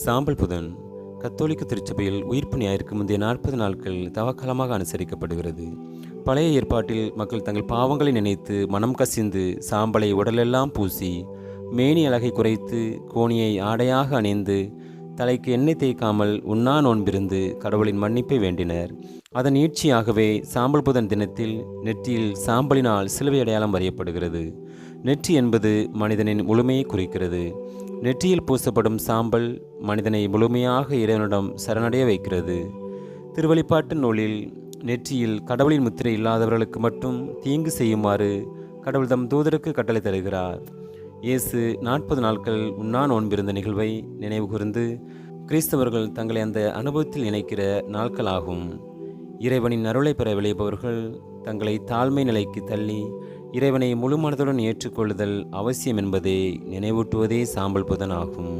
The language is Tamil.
சாம்பல் புதன் கத்தோலிக்க திருச்சபையில் உயிர்ப்பு ஞாயிற்கு முந்தைய 40 நாட்கள் தவக்காலமாக அனுசரிக்கப்படுகிறது. பழைய ஏற்பாட்டில் மக்கள் தங்கள் பாவங்களை நினைத்து மனம் கசிந்து சாம்பலை உடலெல்லாம் பூசி மேனி அழகை குறைத்து கோணியை ஆடையாக அணிந்து தலைக்கு எண்ணெய் தேய்க்காமல் உண்ணா நோன்பிருந்து கடவுளின் மன்னிப்பை வேண்டினர். அதன் நீட்சியாகவே சாம்பல் புதன் தினத்தில் நெற்றியில் சாம்பலினால் சிலுவை அடையாளம் வரையப்படுகிறது. நெற்றி என்பது மனிதனின் முழுமையை குறிக்கிறது. நெற்றியில் பூசப்படும் சாம்பல் மனிதனை முழுமையாக இறைவனிடம் சரணடைய வைக்கிறது. திருவெளிப்பாட்டு நூலில் நெற்றியில் கடவுளின் முத்திரை இல்லாதவர்களுக்கு மட்டும் தீங்கு செய்யுமாறு கடவுள் தம் தூதருக்கு கட்டளை தருகிறார். இயேசு 40 நாட்கள் உண்ணா நோன்பிருந்த நிகழ்வை நினைவு கூர்ந்து கிறிஸ்தவர்கள் தங்களை அந்த அனுபவத்தில் இணைக்கிற நாட்களாகும். இறைவனின் அருளை பெற விளைபவர்கள் தங்களை தாழ்மை நிலைக்கு தள்ளி இறைவனை முழு மனதுடன் ஏற்றுக்கொள்ளுதல் அவசியம் என்பதை நினைவூட்டுவதே சாம்பல் புதன் ஆகும்.